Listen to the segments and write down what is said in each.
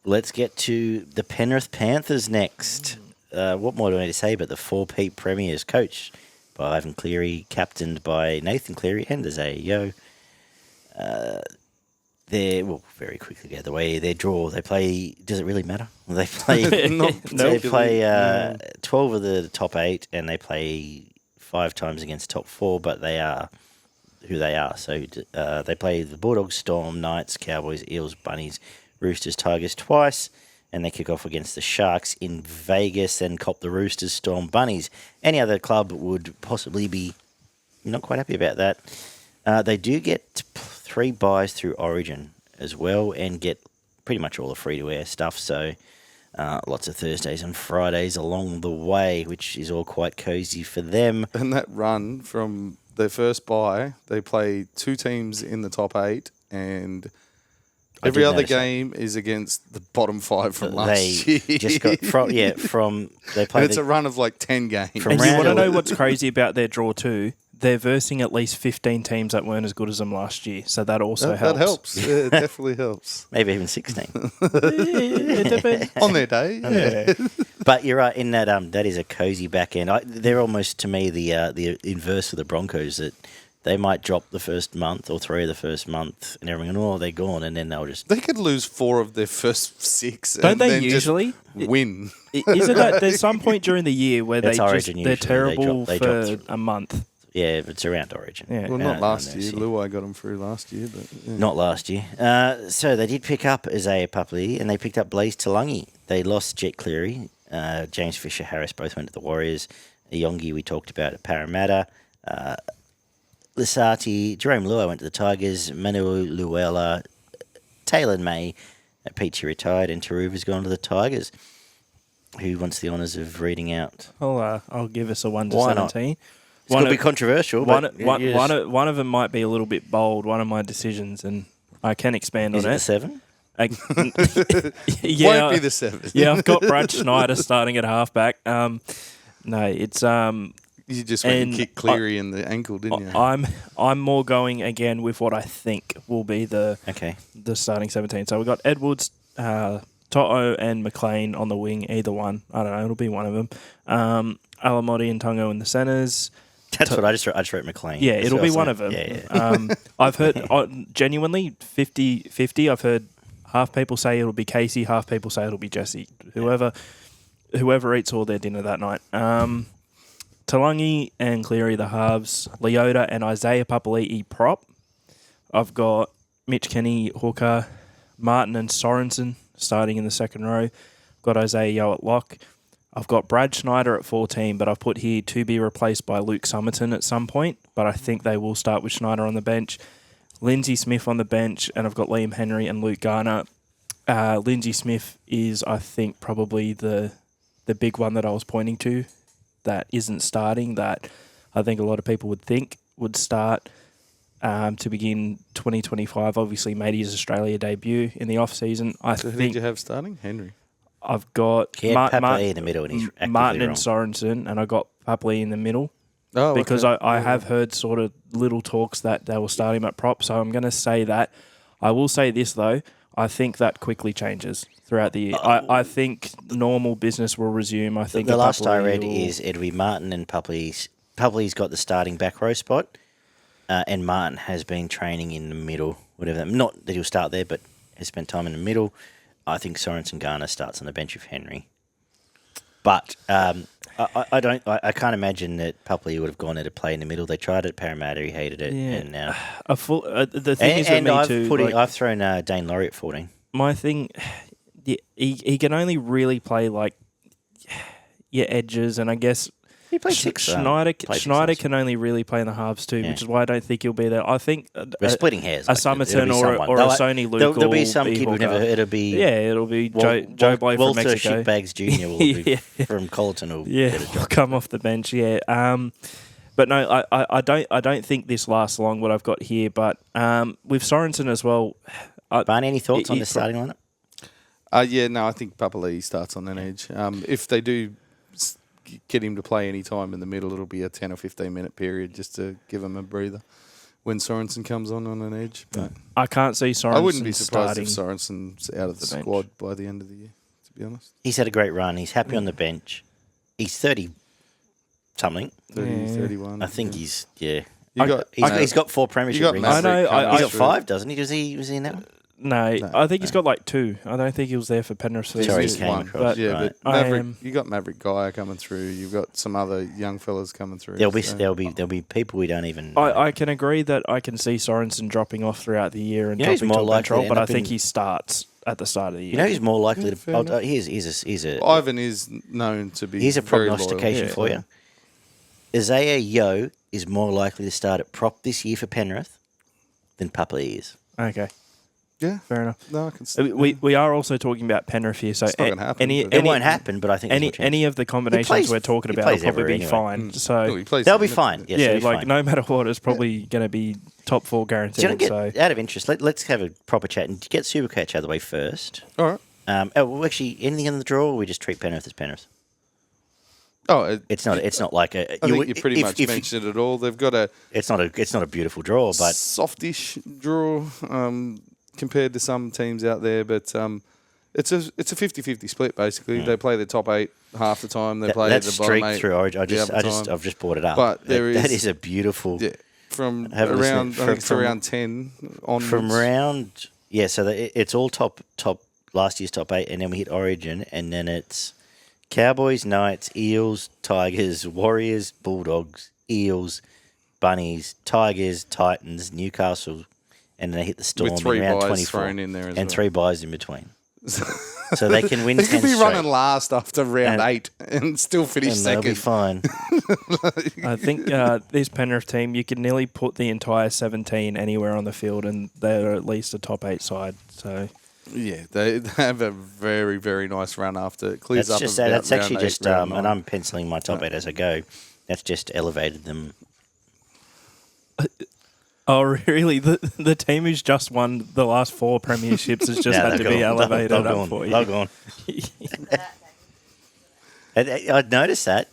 let's get to the Penrith Panthers next. What more do I need to say but the four-peat premiers, coached by Ivan Cleary, captained by Nathan Cleary and Isiah Yeo. Very quickly the other way. They draw. They play. Does it really matter? They play. They play 12 of the top 8, and they play 5 times against top 4. But they are who they are. So they play the Bulldogs, Storm, Knights, Cowboys, Eels, Bunnies, Roosters, Tigers twice, and they kick off against the Sharks in Vegas. Then cop the Roosters, Storm, Bunnies. Any other club would possibly be not quite happy about that. They do get 3 buys through Origin as well and get pretty much all the free-to-air stuff. So lots of Thursdays and Fridays along the way, which is all quite cosy for them. And that run from their first buy, they play 2 teams in the top 8 and every other game is against the bottom 5 from last year. Just got they play. And it's a run of like 10 games. And you want to know what's crazy about their draw too? They're versing at least 15 teams that weren't as good as them last year, so that also helps. That helps. Yeah, it definitely helps. Maybe even 16. It depends. On their day, yeah. But you're right in that that is a cozy back end. They're almost, to me, the inverse of the Broncos, that they might drop the first month or 3 of the first month and everything, they're gone, and then they'll just... They could lose 4 of their first 6 Don't and they then usually? Just win. Isn't that there's some point during the year where That's they're Origin terrible They drop for a month? Yeah, it's around Origin. Yeah. Well, not last year. Luai got them through last year. But yeah. Not last year. So they did pick up Isiah Papali'i and they picked up Blaze Talangi. They lost Jet Cleary. James Fisher-Harris both went to the Warriors. Iongi we talked about at Parramatta. Lissati, Jerome Luai went to the Tigers. Manu Luella, Taylor May, Peachy retired, and Taruva's gone to the Tigers. Who wants the honours of reading out? I'll give us a 1 to Why not? 17. It's going to be controversial. One of them might be a little bit bold, one of my decisions, and I can expand on it. Is it the 7? Yeah, Won't be the 7. Yeah, I've got Brad Schneider starting at halfback. No, it's... You just went and kicked Cleary in the ankle, didn't you? I'm more going again with what I think will be the starting 17. So we've got Edwards, Toto and McLean on the wing, either one. I don't know, it'll be one of them. Alamotti and Tungo in the centres. That's what I just wrote McLean. Yeah, it'll be one of them. Yeah. I've heard, genuinely, 50-50. I've heard half people say it'll be Casey, half people say it'll be Jesse. Whoever eats all their dinner that night. Talangi and Cleary, the halves. Leota and Isiah Papali'i, prop. I've got Mitch Kenny, hooker. Martin and Sorensen starting in the second row. Got Isiah Yeo at lock. I've got Brad Schneider at 14, but I've put here to be replaced by Luke Summerton at some point, but I think they will start with Schneider on the bench. Lindsay Smith on the bench, and I've got Liam Henry and Luke Garner. Lindsay Smith is, I think, probably the big one that I was pointing to that isn't starting, that I think a lot of people would think would start to begin 2025. Obviously made his Australia debut in the off-season. Who did you have starting? Henry. I've got Papali'i in the middle, and he's Martin and wrong. Sorensen, and I got Papali'i in the middle. Oh, because okay. I have heard sort of little talks that they will start him at prop, so I'm going to say that. I will say this, though. I think that quickly changes throughout the year. I think normal business will resume. I think the last I read is it'll be Martin and Papali'i. Papali'i's got the starting back row spot, and Martin has been training in the middle, whatever. Not that he'll start there, but has spent time in the middle. I think Sorensen Garner starts on the bench with Henry. But I can't imagine that Papali'i would have gone there to play in the middle. They tried it at Parramatta, he hated it, and now the thing is with me too. I've thrown Dane Laurie at 14. My thing, he can only really play like your edges, and I guess he played six. Schneider can only really play in the halves too, which is why I don't think he'll be there. I think we're splitting hairs. A Summerton or a Sony Luke. There'll be some kid we've never heard. It'll be Joe Blow from Mexico. Walter Shitbags Jr. will be from Colleton. Will come off the bench. Yeah. But no, I don't think this lasts long. What I've got here, but with Sorensen as well. Barney, any thoughts on the starting lineup? I think Papali'i starts on that edge. If they do get him to play any time in the middle, it'll be a 10 or 15 minute period just to give him a breather. when Sorensen comes on an edge. But I can't see Sorensen. I wouldn't be surprised if starting Sorensen's out of the squad by the end of the year, to be honest. He's had a great run. He's happy on the bench. He's 30-something. 31. I think he's, yeah. He's got 4 premiership rings. I know. He's got 5, doesn't he? Was he in that one? No, I think he's got like 2. I don't think he was there for Penrith. Sorry, he came across. But Maverick, you got Maverick Guy coming through. You've got some other young fellas coming through. There'll be people we don't even. I can agree that I can see Sorensen dropping off throughout the year and dropping to a bench role, but I think he starts at the start of the year. You know, he's more likely to. He's a. Ivan is known to be. Here's a very prognostication for you. Isiah Yeo is more likely to start at prop this year for Penrith than Papali'i is. Okay. Yeah, fair enough. No, I can see. We are also talking about Penrith here, so it's not going to happen. It won't happen, but I think any of the combinations we're talking about will probably be fine. So they'll be fine. Yes, yeah, be like fine. No matter what, it's probably going to be top 4 guaranteed. Out of interest, let's have a proper chat and get Supercoach out of the way first. All right. Actually, anything in the draw, or we just treat Penrith as Penrith? Oh, it's not like a. I think you pretty much mentioned it all. They've got a. It's not a beautiful draw, but softish draw compared to some teams out there. But it's a 50-50 split basically. They play the top 8 half the time. They play the bottom 8 through Origin. I've just brought it up. But that is a beautiful. Yeah, from around I think it's around 10 onwards. From round so it's all top last year's top 8, and then we hit Origin, and then it's Cowboys, Knights, Eels, Tigers, Warriors, Bulldogs, Eels, Bunnies, Tigers, Titans, Newcastle, and then they hit the Storm with 3 in round buys 24 thrown in there as and well. 3 buys in between. So they can win 10 straight. They could be running last after round 8 and still finish second. They'll be fine. I think this Penrith team, you can nearly put the entire 17 anywhere on the field, and they're at least a top 8 side. So. Yeah, they have a very, very nice run after it clears up. That's actually just, and I'm penciling my top 8 as I go. That's just elevated them. Oh, really? The team who's just won the last 4 premierships has just had to be elevated up for you. They're gone. I'd noticed that.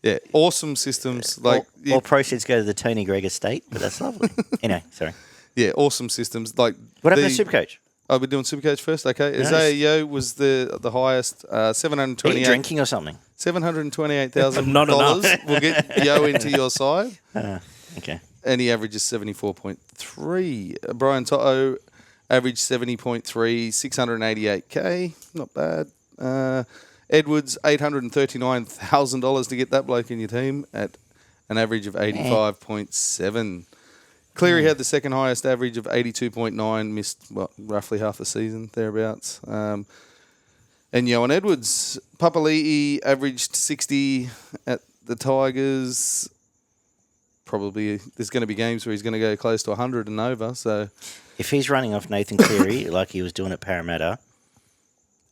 Yeah, awesome systems. All proceeds go to the Tony Greig estate, but that's lovely. Anyway, sorry. Yeah, awesome systems. What happened to Supercoach? Oh, we're doing Supercoach first? Okay. Isiah Yeo was the highest, $728,000. Are you drinking or something? $728,000. Not enough. Will get Yeo into your side. Okay. And he averages 74.3. Brian Toto averaged 70.3, $688K. Not bad. Edwards, $839,000 to get that bloke in your team at an average of 85.7. Cleary had the second highest average of 82.9, missed roughly half the season, thereabouts. And Yohan Edwards, Papali'i averaged 60 at the Tigers. Probably there's going to be games where he's going to go close to 100 and over. So if he's running off Nathan Cleary like he was doing at Parramatta,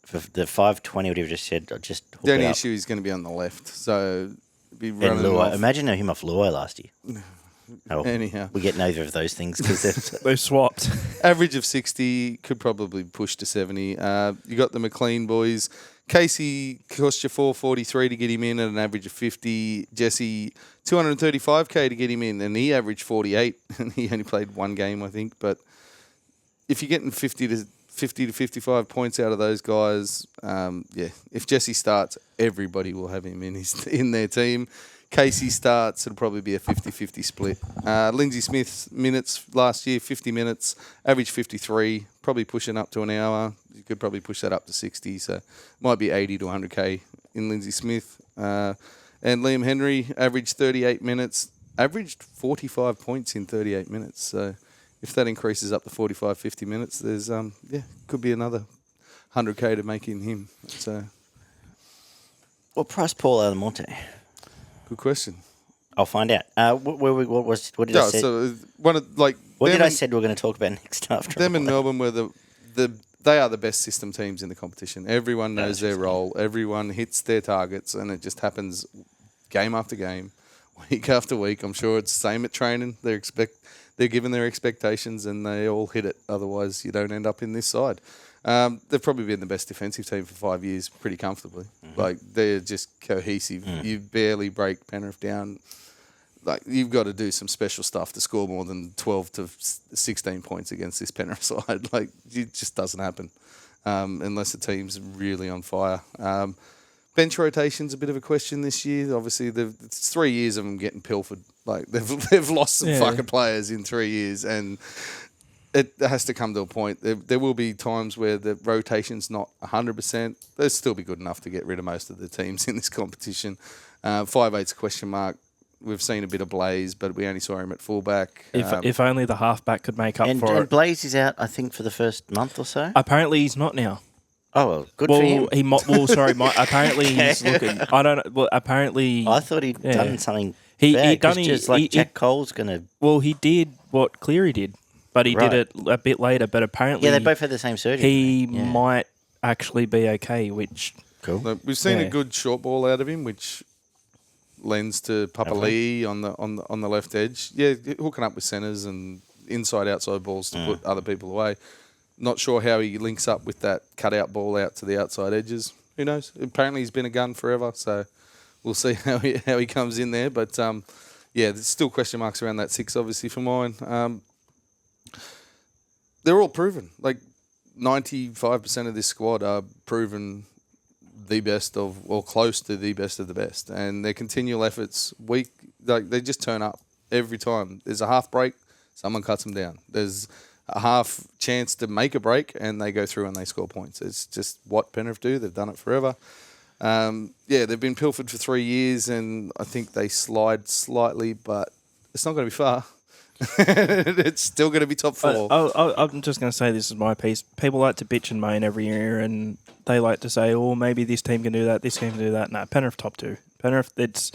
for the 520, whatever you just said, just hook the only it up. issue is going to be on the left. So be And running Luai. off. Imagine him off Luai last year. Oh, Anyhow, we get neither of those things because they swapped. Average of 60, could probably push to 70. You got the McLean boys. Casey cost you $443 to get him in at an average of 50. Jesse, $235K to get him in, and he averaged 48. And he only played 1 game, I think. But if you're getting 50 to 55 points out of those guys, if Jesse starts, everybody will have him in their team. Casey starts, it'll probably be a 50-50 split. Lindsay Smith's minutes last year, 50 minutes, average 53, probably pushing up to an hour. You could probably push that up to 60, so might be 80 to 100K in Lindsay Smith. And Liam Henry averaged 38 minutes, averaged 45 points in 38 minutes. So if that increases up to 45, 50 minutes, there's could be another 100K to make in him. So, what price Paul Alamonte? Good question. I'll find out. What did I say? So I said we're going to talk about next after? Them in Melbourne were they are the best system teams in the competition. Everyone knows their role. Everyone hits their targets, and it just happens game after game, week after week. I'm sure it's the same at training. They're given their expectations, and they all hit it. Otherwise, you don't end up in this side. They've probably been the best defensive team for 5 years pretty comfortably. Mm-hmm. They're just cohesive. Mm. You barely break Penrith down. like you've got to do some special stuff to score more than 12 to 16 points against this Penrith side. Like, it just doesn't happen unless the team's really on fire. Bench rotation's a bit of a question this year. Obviously, it's 3 years of them getting pilfered. Like, they've lost some fucking players in 3 years, and it has to come to a point. There will be times where the rotation's not 100%. They'll still be good enough to get rid of most of the teams in this competition. 5'8's a question mark. We've seen a bit of Blaze, but we only saw him at fullback. If only the halfback could make up for it. And Blaze is out, I think, for the first month or so. Apparently, he's not now. Oh, well, good for him. Apparently he's looking. I don't know. Well, apparently, I thought he'd done something. He done just like Jack Cole's gonna. Well, he did what Cleary did, but he did it a bit later. But apparently, they both had the same surgery. He might actually be okay. Which cool. Look, we've seen a good short ball out of him, which lends to Papali'i on the left edge. Yeah, hooking up with centres and inside-outside balls to put other people away. Not sure how he links up with that cutout ball out to the outside edges. Who knows? Apparently he's been a gun forever, so we'll see how he comes in there. But, there's still question marks around that 6, obviously, for mine. They're all proven. Like, 95% of this squad are proven the best of, or close to the best of the best. And their continual efforts, they just turn up every time. There's a half break, someone cuts them down. There's a half chance to make a break, and they go through and they score points. It's just what Penrith do. They've done it forever. They've been pilfered for 3 years, and I think they slide slightly, but it's not going to be far. It's still going to be top 4. I'm just going to say this is my piece. People like to bitch and moan every year, and they like to say, oh, maybe this team can do that, this team can do that. No, Penrith top 2. Penrith, it's...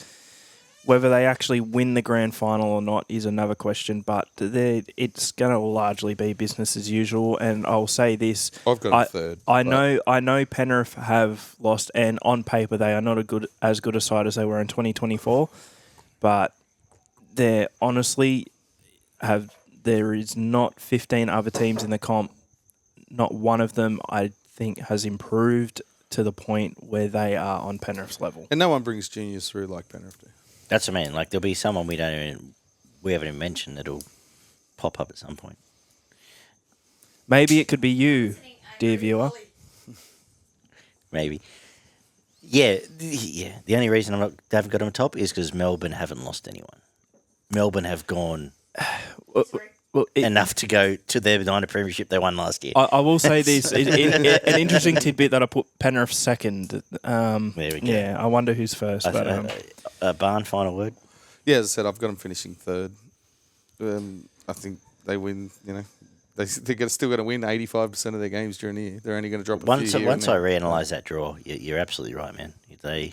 Whether they actually win the grand final or not is another question, but it's going to largely be business as usual. And I'll say this: I've got a third. I know Penrith have lost, and on paper they are not as good a side as they were in 2024. But they honestly there is not 15 other teams in the comp. Not one of them, I think, has improved to the point where they are on Penrith's level. And no one brings juniors through like Penrith do. That's what I mean. Like, there'll be someone we haven't even mentioned that'll pop up at some point. Maybe it could be you, dear viewer. Maybe. Yeah. The only reason they haven't got him top is because Melbourne haven't lost anyone. Melbourne have gone enough to go to their minor premiership they won last year. I will say this: an interesting tidbit that I put Penrith second. There we go. Yeah, I wonder who's first. Barn, final word. Yeah, as I said, I've got them finishing third. I think they win. They're still going to win 85% of their games during the year. They're only going to drop a few. Once I reanalyse that draw, you're absolutely right, man. They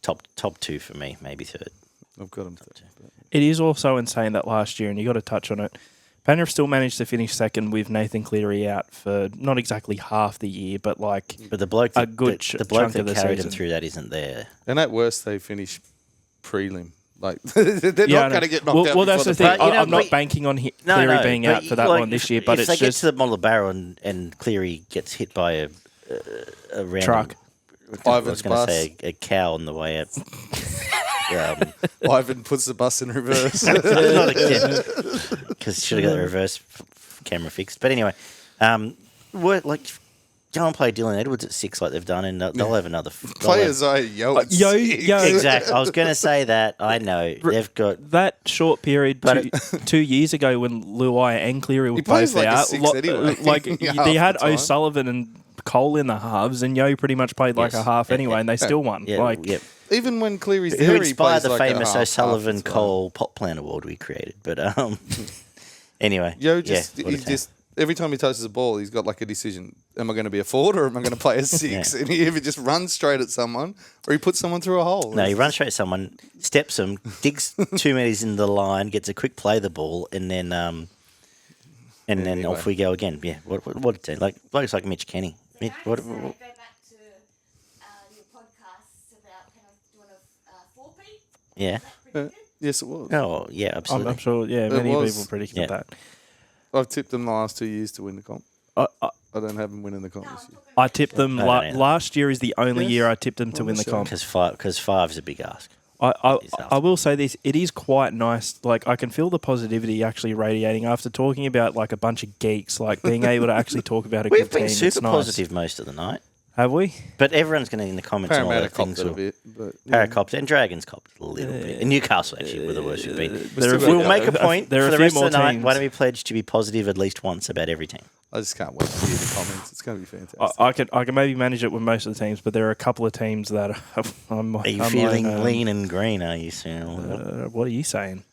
top 2 for me, maybe third. I've got them third. It is also insane that last year, and you got to touch on it. Penrith still managed to finish second with Nathan Cleary out for not exactly half the year, but the bloke a good the bloke chunk that of the carried season. him through that isn't there. And at worst, they finish prelim. Like, they're not going to get knocked out. Well, that's the thing. But, I'm not banking on Cleary being out for that one this year, but if it's they get to the model barrel and Cleary gets hit by a random truck. I was going to say a cow on the way out. Ivan puts the bus in reverse. Because should have got the reverse camera fixed. But anyway, go and play Dylan Edwards at 6 like they've done, and they'll have another. Players are Yo. Exactly. I was going to say that. I know they've got that short period 2 years ago when Luai and Cleary were both out. They had O'Sullivan and Cole in the halves, and Yo pretty much played like a half anyway, and they still won. Even when Cleary's who there, inspired he plays the famous half O'Sullivan Cole Pot Plant Award we created. But anyway, Yo just every time he touches the ball, he's got like a decision: am I going to be a forward or am I going to play a 6? And he either just runs straight at someone or he puts someone through a hole. No, he runs straight at someone, steps them, digs 2 metres into the line, gets a quick play of the ball, and then off we go again. Yeah, what a team. Like blokes like Mitch Kenny. Go back to your podcasts about kind of doing a 4P. Yeah. Yes, it was. Oh, yeah, absolutely. I'm sure. Yeah, many people predicted that. I've tipped them the last 2 years to win the comp. I don't have them winning the comp this year. I tipped them last year is the only year I tipped them to win the comp. Because 5's a big ask. I will say this. It is quite nice. Like, I can feel the positivity actually radiating after talking about, like, a bunch of geeks, like, being able to actually talk about a good team. We've been super it's nice. positive most of the night. Have we? But everyone's going to, in the comments, and all Parramatta that things. copped it a bit. But, Paracopped and Dragons copped a little bit. And Newcastle, actually, were the worst you've been. We'll Make a point there are for a the few rest of more the night. teams. Why don't we pledge to be positive at least once about every team? I just can't wait to hear the comments. It's going to be fantastic. I can maybe manage it with most of the teams, but there are a couple of teams that Are you feeling lean and green, are you, Cyril? What are you saying?